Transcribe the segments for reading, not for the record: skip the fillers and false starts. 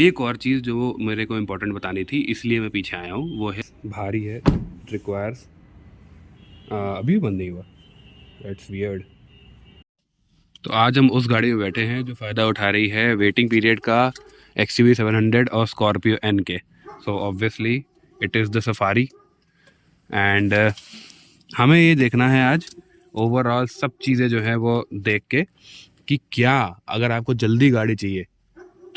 एक और चीज़ जो मेरे को इम्पोर्टेंट बतानी थी, इसलिए मैं पीछे आया हूँ, वो है भारी है, रिक्वायर्स अभी भी बंद नहीं हुआ, दैट्स वियर्ड। तो आज हम उस गाड़ी में बैठे हैं जो फ़ायदा उठा रही है वेटिंग पीरियड का XUV 700 और स्कॉर्पियो एन के। So obviously it is the safari and हमें ये देखना है आज ओवरऑल सब चीज़ें जो है वो देख के कि क्या अगर आपको जल्दी गाड़ी चाहिए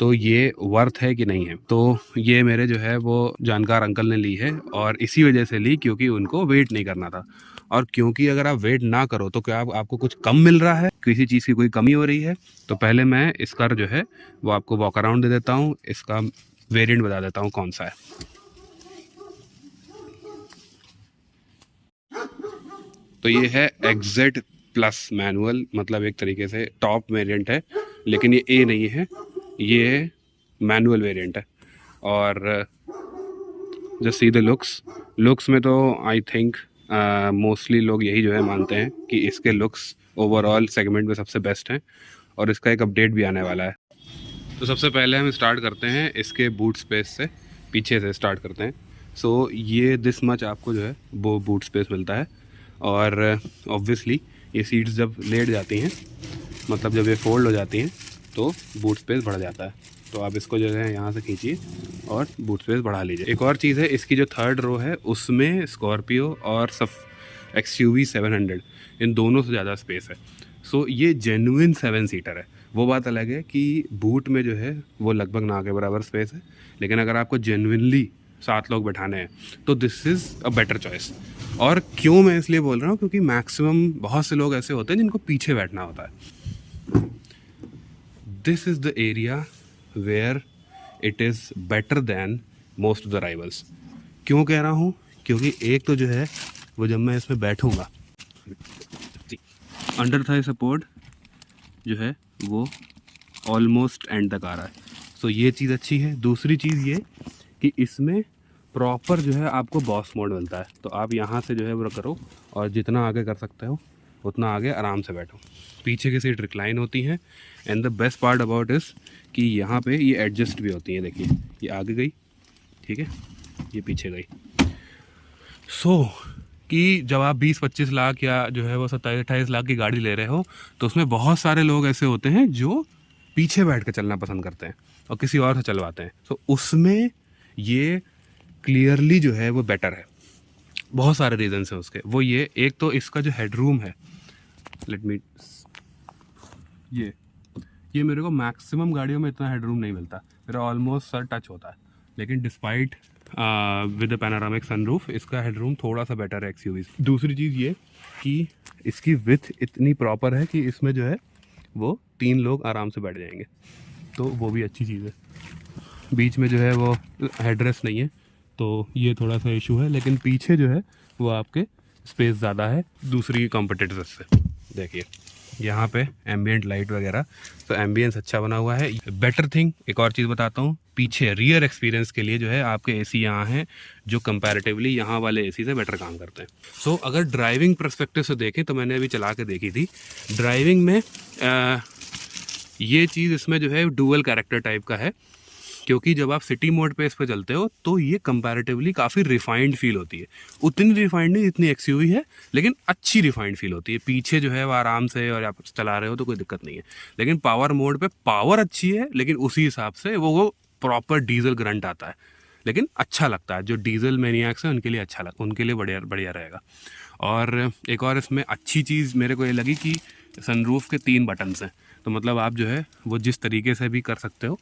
तो ये वर्थ है कि नहीं है। तो ये मेरे जो है वो जानकार अंकल ने ली है और इसी वजह से ली क्योंकि उनको वेट नहीं करना था। और क्योंकि अगर आप वेट ना करो तो क्या आपको कुछ कम मिल रहा है, किसी चीज़ की कोई कमी हो रही है। तो पहले मैं इसका जो है वो आपको वॉक अराउंड दे देता हूँ, इसका वेरिएंट बता देता हूँ कौन सा है। तो ये है XZ प्लस मैनुअल, मतलब एक तरीके से टॉप वेरिएंट है, लेकिन ये ए नहीं है, ये मैनुअल वेरिएंट है। और जस्ट सी द लुक्स में तो आई थिंक मोस्टली लोग यही जो है मानते हैं कि इसके लुक्स ओवरऑल सेगमेंट में सबसे बेस्ट हैं और इसका एक अपडेट भी आने वाला है। तो सबसे पहले हम स्टार्ट करते हैं इसके बूट स्पेस से, पीछे से स्टार्ट करते हैं। सो ये दिस मच आपको जो है वो बूट स्पेस मिलता है और ऑब्वियसली ये सीट्स जब लेट जाती हैं, मतलब जब ये फोल्ड हो जाती हैं तो बूट स्पेस बढ़ जाता है। तो आप इसको जो है यहाँ से खींचिए और बूट स्पेस बढ़ा लीजिए। एक और चीज़ है, इसकी जो थर्ड रो है उसमें स्कॉर्पियो और XUV 700 इन दोनों से ज़्यादा स्पेस है। सो ये जेन्युइन 7 सीटर है। वो बात अलग है कि बूट में जो है वो लगभग ना के बराबर स्पेस है, लेकिन अगर आपको जेन्युइनली 7 लोग बैठाने हैं तो this is a better choice. और क्यों मैं इसलिए बोल रहा हूँ, क्योंकि मैक्सिमम बहुत से लोग ऐसे होते हैं जिनको पीछे बैठना होता है। This is the area where it is better than most of the rivals. क्यों कह रहा हूँ, क्योंकि एक तो जो है वो जब मैं इसमें बैठूँगा, अंडर थाई सपोर्ट जो है वो ऑलमोस्ट एंड तक आ रहा है। सो ये चीज़ अच्छी है। दूसरी चीज़ ये कि इसमें प्रॉपर जो है आपको बॉस मोड मिलता है। तो आप यहाँ से जो है वो करो और जितना आगे कर सकते हो उतना आगे आराम से बैठो। पीछे की सीट रिक्लाइन होती हैं and the best part about इस कि यहाँ पे ये एडजस्ट भी होती हैं। देखिए ये आगे गई, ठीक है, ये पीछे गई। सो कि जब आप 20-25 लाख या जो है वो 27-28 लाख की गाड़ी ले रहे हो तो उसमें बहुत सारे लोग ऐसे होते हैं जो पीछे बैठ कर चलना पसंद करते हैं और किसी और से चलवाते हैं। तो उसमें ये क्लियरली जो है वो बेटर है। बहुत सारे रीजंस हैं उसके। वो ये, एक तो इसका जो हेडरूम है, लेट मी, ये मेरे को मैक्सिमम गाड़ियों में इतना हेडरूम नहीं मिलता, मेरा ऑलमोस्ट सर टच होता है। लेकिन डिस्पाइट विद पैनोरामिक सनरूफ इसका हेडरूम थोड़ा सा बेटर है XUV। दूसरी चीज़ ये कि इसकी विथ इतनी प्रॉपर है कि इसमें जो है वो 3 लोग आराम से बैठ जाएंगे, तो वो भी अच्छी चीज़ है। बीच में जो है वो हेडरेस्ट नहीं है तो ये थोड़ा सा इशू है, लेकिन पीछे जो है वो आपके स्पेस ज़्यादा है दूसरी कॉम्पिटिटर्स से। देखिए यहाँ पे एम्बियंट लाइट वगैरह, तो एम्बियंस अच्छा बना हुआ है। बेटर थिंग एक और चीज़ बताता हूँ, पीछे रियर एक्सपीरियंस के लिए जो है आपके एसी यहाँ हैं जो कंपैरेटिवली यहाँ वाले एसी से बेटर काम करते हैं। सो अगर ड्राइविंग पर्सपेक्टिव से देखें तो मैंने अभी चला के देखी थी, ड्राइविंग में ये चीज़ इसमें जो है डुअल कैरेक्टर टाइप का है, क्योंकि जब आप सिटी मोड पे इस पर चलते हो तो ये कंपैरेटिवली काफ़ी रिफाइंड फील होती है। उतनी रिफाइंड नहीं जितनी XUV है, लेकिन अच्छी रिफाइंड फील होती है। पीछे जो है वो आराम से और आप चला रहे हो तो कोई दिक्कत नहीं है। लेकिन पावर मोड पे पावर अच्छी है, लेकिन उसी हिसाब से वो प्रॉपर डीजल ग्रंट आता है, लेकिन अच्छा लगता है। जो डीजल मैनियाक्स हैं उनके लिए अच्छा उनके लिए बढ़िया बढ़िया रहेगा। और एक और इसमें अच्छी चीज़ मेरे को ये लगी कि सनरूफ के 3 बटन्स हैं, तो मतलब आप जो है वो जिस तरीके से भी कर सकते हो,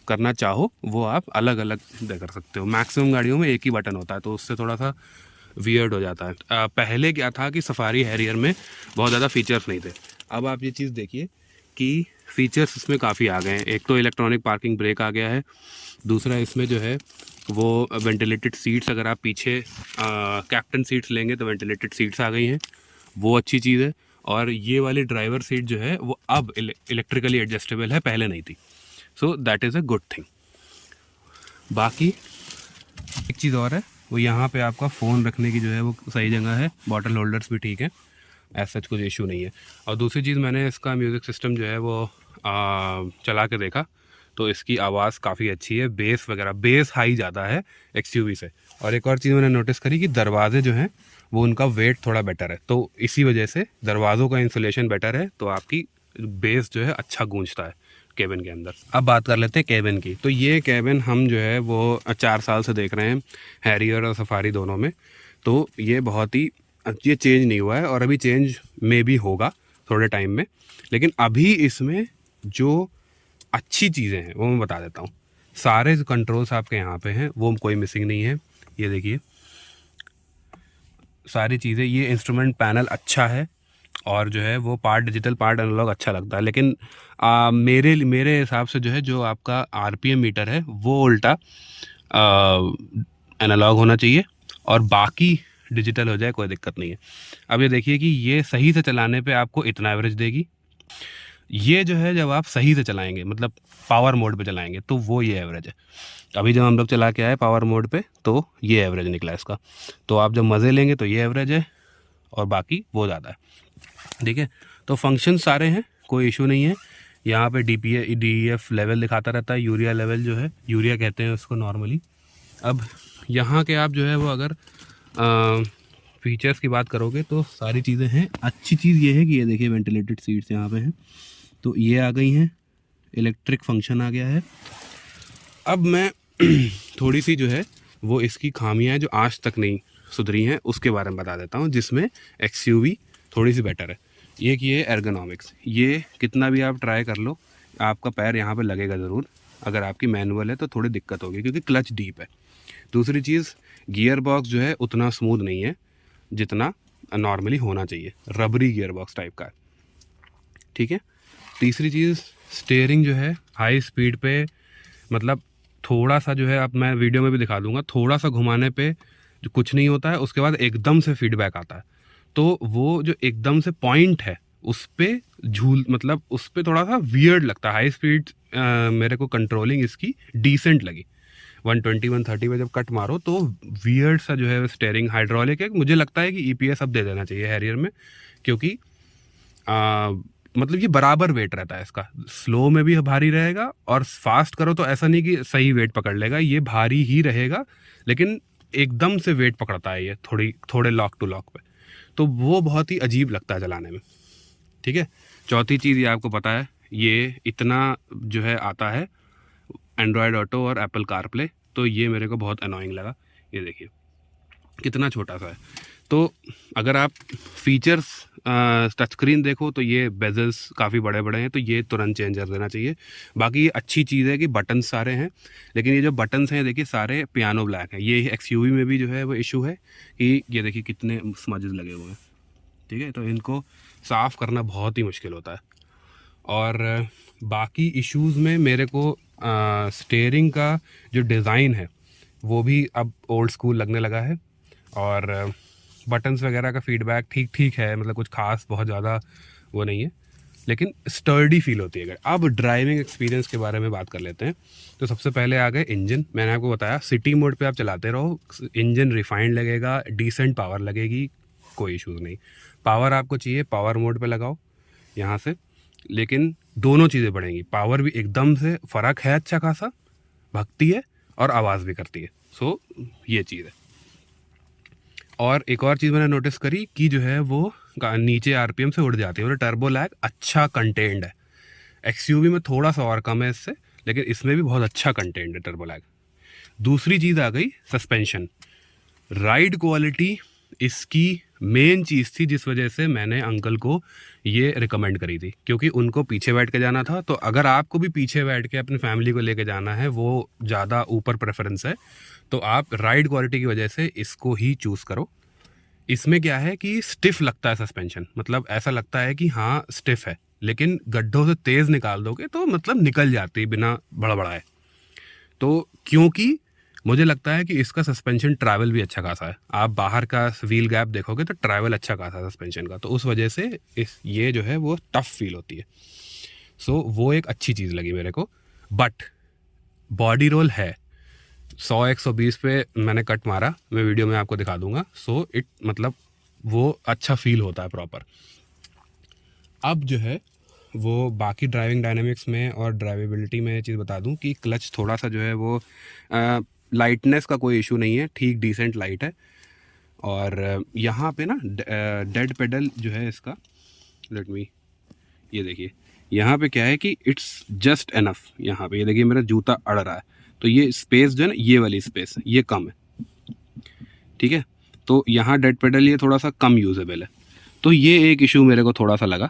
करना चाहो वो आप अलग अलग कर सकते हो। मैक्सिमम गाड़ियों में एक ही बटन होता है तो उससे थोड़ा सा वियर्ड हो जाता है। पहले क्या था कि सफारी हैरियर में बहुत ज़्यादा फीचर्स नहीं थे। अब आप ये चीज़ देखिए कि फ़ीचर्स इसमें काफ़ी आ गए हैं। एक तो इलेक्ट्रॉनिक पार्किंग ब्रेक आ गया है, दूसरा इसमें जो है वो वेंटिलेटेड सीट्स, अगर आप पीछे कैप्टन सीट्स लेंगे तो वेंटिलेटेड सीट्स आ गई हैं, वो अच्छी चीज़ है। और ये वाली ड्राइवर सीट जो है वो अब इलेक्ट्रिकली एडजस्टेबल है, पहले नहीं थी। So that is a good thing. बाकी एक चीज़ और है, वो यहाँ पे आपका फ़ोन रखने की जो है वो सही जगह है, बॉटल होल्डर्स भी ठीक है, ऐसा कुछ इशू नहीं है। और दूसरी चीज़, मैंने इसका म्यूज़िक सिस्टम जो है वो चला के देखा तो इसकी आवाज़ काफ़ी अच्छी है, बेस वगैरह, बेस हाई ज़्यादा है एक्सयूवी से। और एक और चीज़ मैंने नोटिस करी कि दरवाजे जो हैं वो उनका वेट थोड़ा बेटर है, तो इसी वजह से दरवाज़ों का इंसुलेशन बेटर है, तो आपकी बेस जो है अच्छा गूंजता है केबिन के अंदर। अब बात कर लेते हैं केबिन की। तो ये केबिन हम जो है वो 4 साल से देख रहे हैं हैरियर और सफारी दोनों में, तो ये बहुत ही, ये चेंज नहीं हुआ है और अभी चेंज में भी होगा थोड़े टाइम में। लेकिन अभी इसमें जो अच्छी चीज़ें हैं वो मैं बता देता हूँ। सारे कंट्रोल्स आपके यहाँ पे हैं, वो कोई मिसिंग नहीं है। ये देखिए सारी चीज़ें, ये इंस्ट्रूमेंट पैनल अच्छा है और जो है वो पार्ट डिजिटल पार्ट एनालॉग अच्छा लगता है। लेकिन मेरे हिसाब से जो है जो आपका आरपीएम मीटर है वो उल्टा एनालॉग होना चाहिए और बाकी डिजिटल हो जाए, कोई दिक्कत नहीं है। अब ये देखिए कि ये सही से चलाने पे आपको इतना एवरेज देगी। ये जो है जब आप सही से चलाएंगे, मतलब पावर मोड पे चलाएंगे, तो वो ये एवरेज है। अभी जब हम लोग चला के आए पावर मोड पे तो ये एवरेज निकला इसका। तो आप जब मज़े लेंगे तो ये एवरेज है और बाकी वो ज़्यादा है। ठीक है, तो फंक्शन सारे हैं, कोई इशू नहीं है। यहाँ पे DEF लेवल दिखाता रहता है, यूरिया लेवल जो है, यूरिया कहते हैं उसको नॉर्मली। अब यहाँ के आप जो है वो अगर फीचर्स की बात करोगे तो सारी चीज़ें हैं। अच्छी चीज़ ये है कि ये देखिए वेंटिलेटेड सीट्स यहाँ पे हैं, तो ये आ गई हैं, इलेक्ट्रिक फंक्शन आ गया है। अब मैं थोड़ी सी जो है वो इसकी खामियां जो आज तक नहीं सुधरी हैं उसके बारे में बता देता हूँ, जिसमें XUV थोड़ी सी बेटर है। एक ये एर्गोनॉमिक्स, ये कितना भी आप ट्राई कर लो आपका पैर यहाँ पे लगेगा ज़रूर। अगर आपकी मैनुअल है तो थोड़ी दिक्कत होगी क्योंकि क्लच डीप है। दूसरी चीज़, गियर बॉक्स जो है उतना स्मूथ नहीं है जितना नॉर्मली होना चाहिए, रबरी गियर बॉक्स टाइप का है। ठीक है, तीसरी चीज़, स्टीयरिंग जो है हाई स्पीड पे, मतलब थोड़ा सा जो है, अब मैं वीडियो में भी दिखा दूंगा, थोड़ा सा घुमाने पे जो कुछ नहीं होता है, उसके बाद एकदम से फीडबैक आता है। तो वो जो एकदम से पॉइंट है उस पे मतलब उस पे थोड़ा सा वियर्ड लगता है। हाई स्पीड मेरे को कंट्रोलिंग इसकी डिसेंट लगी। 120 130 पे जब कट मारो तो वियर्ड सा जो है स्टेयरिंग, हाइड्रोलिक है। मुझे लगता है कि EPS अब दे देना चाहिए हैरियर में, क्योंकि मतलब ये बराबर वेट रहता है इसका, स्लो में भी भारी रहेगा और फास्ट करो तो ऐसा नहीं कि सही वेट पकड़ लेगा, ये भारी ही रहेगा लेकिन एकदम से वेट पकड़ता है ये थोड़े लॉक टू लॉक पे, तो वो बहुत ही अजीब लगता है चलाने में। ठीक है, चौथी चीज़ ये आपको पता है, ये इतना जो है आता है एंड्रॉयड ऑटो और एप्पल कारप्ले, तो ये मेरे को बहुत अनोइंग लगा। ये देखिए कितना छोटा सा है। तो अगर आप फीचर्स टच स्क्रीन देखो तो ये बेजल्स काफ़ी बड़े बड़े हैं, तो ये तुरंत चेंजर देना चाहिए। बाकी ये अच्छी चीज़ है कि बटन सारे हैं, लेकिन ये जो बटन्स हैं देखिए सारे पियानो ब्लैक हैं। ये XUV में भी जो है वो इशू है कि ये देखिए कितने स्मजेस लगे हुए हैं। ठीक है, तो इनको साफ़ करना बहुत ही मुश्किल होता है। और बाकी इश्यूज़ में मेरे को स्टीयरिंग का जो डिज़ाइन है वो भी अब ओल्ड स्कूल लगने लगा है, और बटन्स वगैरह का फीडबैक ठीक ठीक है, मतलब कुछ खास बहुत ज़्यादा वो नहीं है, लेकिन स्टर्डी फील होती है। अगर अब ड्राइविंग एक्सपीरियंस के बारे में बात कर लेते हैं तो सबसे पहले आ गए इंजन। मैंने आपको बताया सिटी मोड पे आप चलाते रहो, इंजन रिफाइंड लगेगा, डिसेंट पावर लगेगी, कोई इशूज़ नहीं। पावर आपको चाहिए पावर मोड पे लगाओ यहाँ से, लेकिन दोनों चीज़ें बढ़ेंगी। पावर भी एकदम से फ़र्क है अच्छा खासा, भगती है और आवाज़ भी करती है। सो ये चीज़ है। और एक और चीज़ मैंने नोटिस करी कि जो है वो नीचे RPM से उड़ जाती है, और टर्बो लैग अच्छा कंटेंट है। XUV में थोड़ा सा और कम है इससे, लेकिन इसमें भी बहुत अच्छा कंटेंट है टर्बो लैग। दूसरी चीज़ आ गई सस्पेंशन, राइड क्वालिटी इसकी मेन चीज़ थी जिस वजह से मैंने अंकल को ये रिकमेंड करी थी, क्योंकि उनको पीछे बैठ के जाना था। तो अगर आपको भी पीछे बैठ के अपनी फैमिली को लेके जाना है, वो ज़्यादा ऊपर प्रेफरेंस है, तो आप राइड क्वालिटी की वजह से इसको ही चूज़ करो। इसमें क्या है कि स्टिफ लगता है सस्पेंशन, मतलब ऐसा लगता है कि हाँ स्टिफ है, लेकिन गड्ढों से तेज़ निकाल दोगे तो मतलब निकल जाती है बिना बड़बड़ाए। तो क्योंकि मुझे लगता है कि इसका सस्पेंशन ट्रैवल भी अच्छा खासा है, आप बाहर का व्हील गैप देखोगे तो ट्रैवल अच्छा खासा सस्पेंशन का, तो उस वजह से ये जो है वो टफ फील होती है। सो वो एक अच्छी चीज़ लगी मेरे को। बट बॉडी रोल है 100-120 पे मैंने कट मारा, मैं वीडियो में आपको दिखा दूंगा। सो इट मतलब वो अच्छा फील होता है प्रॉपर। अब जो है वो बाकी ड्राइविंग डायनामिक्स में और ड्राइवेबिलिटी में ये चीज़ बता दूं कि क्लच थोड़ा सा जो है वो लाइटनेस का कोई इशू नहीं है, ठीक डिसेंट लाइट है। और यहाँ पे ना डेड पेडल जो है इसका, लेट मी, ये देखिए यहाँ पे क्या है कि इट्स जस्ट एनफ। यहाँ पे ये देखिए मेरा जूता अड़ रहा है, तो ये स्पेस जो है ना, ये वाली स्पेस ये कम है, ठीक है। तो यहाँ डेड पेडल ये थोड़ा सा कम यूजेबल है, तो ये एक इशू मेरे को थोड़ा सा लगा।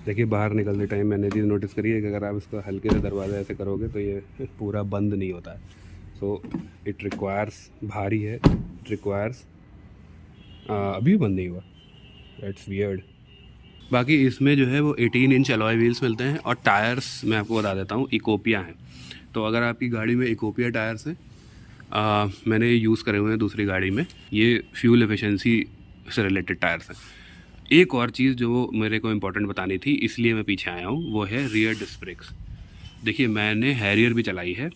देखिए बाहर निकलते टाइम मैंने चीज़ नोटिस करी है कि अगर आप इसका हल्के से दरवाज़ा ऐसे करोगे तो ये पूरा बंद नहीं होता है। सो इट रिक्वायर्स, भारी है, इट रिक्वायर्स, अभी भी बंद नहीं हुआ, दैट्स वियर्ड। बाकी इसमें जो है वो 18 इंच अलॉय व्हील्स मिलते हैं, और टायर्स मैं आपको बता देता हूँ इकोपिया हैं। तो अगर आपकी गाड़ी में इकोपिया टायर्स हैं, मैंने यूज़ करे हुए हैं दूसरी गाड़ी में, ये फ्यूल एफिशिएंसी से रिलेटेड टायर्स हैं। एक और चीज़ जो मेरे को इम्पोर्टेंट बतानी थी, इसलिए मैं पीछे आया हूँ, वो है रियर डिस्क ब्रेक्स। देखिए मैंने हैरियर भी चलाई है,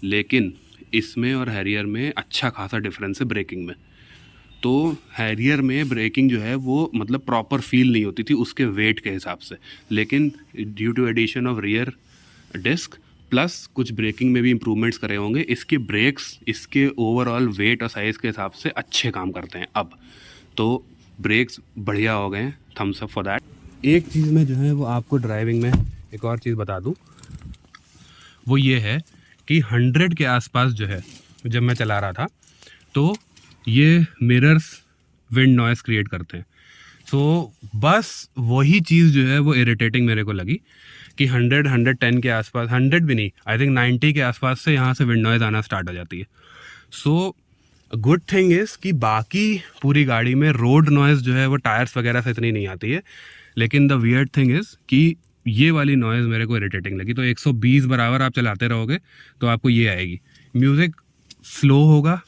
लेकिन इसमें और हैरियर में अच्छा खासा डिफरेंस है ब्रेकिंग में। तो हैरियर में ब्रेकिंग जो है वो मतलब प्रॉपर फील नहीं होती थी उसके वेट के हिसाब से, लेकिन due to addition of rear disc plus कुछ ब्रेकिंग में भी इम्प्रूवमेंट्स करे होंगे, इसके ब्रेक्स इसके ओवरऑल वेट और साइज़ के हिसाब से अच्छे काम करते हैं अब। तो ब्रेक्स बढ़िया हो गए हैं, थम्स अप फॉर दैट। एक चीज़ में जो है वो आपको ड्राइविंग में एक और चीज़ बता दूं, वो ये है कि 100 के आसपास जो है जब मैं चला रहा था, तो ये मिरर्स विंड नॉइस क्रिएट करते हैं। सो बस वही चीज़ जो है वो इरिटेटिंग मेरे को लगी कि 110 के आसपास, 100 भी नहीं, आई थिंक 90 के आसपास से यहाँ से विंड नॉइज़ आना स्टार्ट हो जाती है। सो गुड थिंग इज़ कि बाकी पूरी गाड़ी में रोड नॉइज़ जो है वो टायर्स वगैरह से इतनी नहीं आती है, लेकिन द वियर्ड थिंग इज़ कि ये वाली नॉइज़ मेरे को इरिटेटिंग लगी। तो 120 बराबर आप चलाते रहोगे तो आपको ये आएगी। म्यूज़िक स्लो होगा,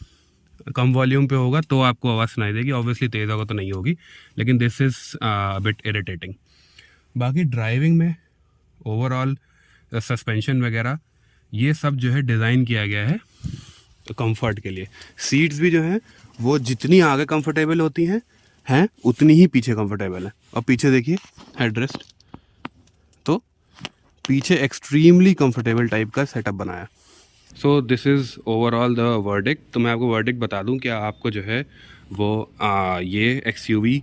कम वॉल्यूम पे होगा तो आपको आवाज़ सुनाई देगी, ऑब्वियसली तेज़ होगा तो नहीं होगी, लेकिन दिस इज़ बिट इरिटेटिंग। बाकी ड्राइविंग में ओवरऑल सस्पेंशन वगैरह ये सब जो है डिज़ाइन किया गया है कंफर्ट के लिए। सीट्स भी जो हैं वो जितनी आगे कंफर्टेबल होती हैं उतनी ही पीछे कंफर्टेबल है। और पीछे देखिए हेडरेस्ट, तो पीछे एक्सट्रीमली कंफर्टेबल टाइप का सेटअप बनाया। So this is overall the verdict. तो मैं आपको वर्डिक्ट बता दूं, क्या आपको जो है वो ये एक्सयूवी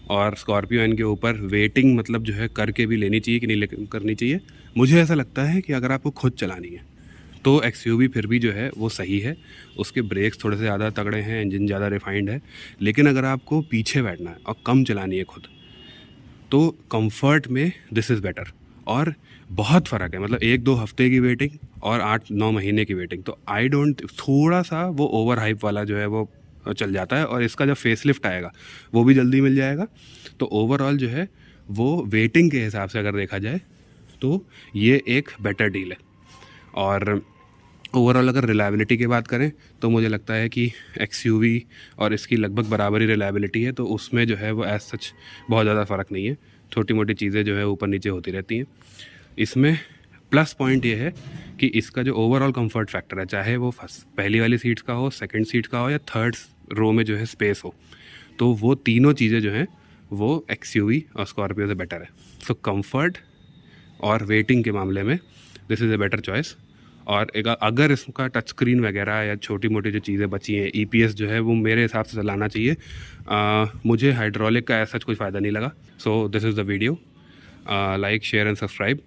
और स्कॉर्पियो इनके ऊपर वेटिंग मतलब जो है करके भी लेनी चाहिए कि नहीं करनी चाहिए। मुझे ऐसा लगता है कि अगर आपको खुद चलानी है तो एक्सयूवी फिर भी जो है वो सही है, उसके ब्रेक्स थोड़े से ज़्यादा तगड़े हैं, इंजन ज़्यादा रिफाइंड है। लेकिन अगर आपको पीछे बैठना है और कम चलानी है खुद, तो कंफर्ट में दिस इज़ बेटर। और बहुत फ़र्क है, मतलब 1-2 हफ्ते की वेटिंग और 8-9 महीने की वेटिंग, तो आई डोंट, थोड़ा सा वो ओवर हाइप वाला जो है वो चल जाता है। और इसका जब फेसलिफ्ट आएगा वो भी जल्दी मिल जाएगा। तो ओवरऑल जो है वो वेटिंग के हिसाब से अगर देखा जाए तो ये एक बेटर डील है। और ओवरऑल अगर रिलायबिलिटी की बात करें तो मुझे लगता है कि एक्सयूवी और इसकी लगभग बराबर ही रिलायबिलिटी है, तो उसमें जो है वो एज सच बहुत ज़्यादा फ़र्क नहीं है। छोटी मोटी चीज़ें जो है ऊपर नीचे होती रहती हैं। इसमें प्लस पॉइंट ये है कि इसका जो ओवरऑल कंफर्ट फैक्टर है, चाहे वो पहली वाली सीट्स का हो, सेकंड सीट का हो, या थर्ड रो में जो है स्पेस हो, तो वो तीनों चीज़ें जो हैं वो एक्सयूवी और स्कॉर्पियो से बेटर है। सो कंफर्ट और वेटिंग के मामले में this is a better choice. और एक अगर इसका टच स्क्रीन वगैरह या छोटी मोटी जो चीज़ें बची हैं, ईपीएस जो है वो मेरे हिसाब से चलाना चाहिए। मुझे हाइड्रोलिक का ऐसा कुछ फ़ायदा नहीं लगा। So this is the video, like share and subscribe.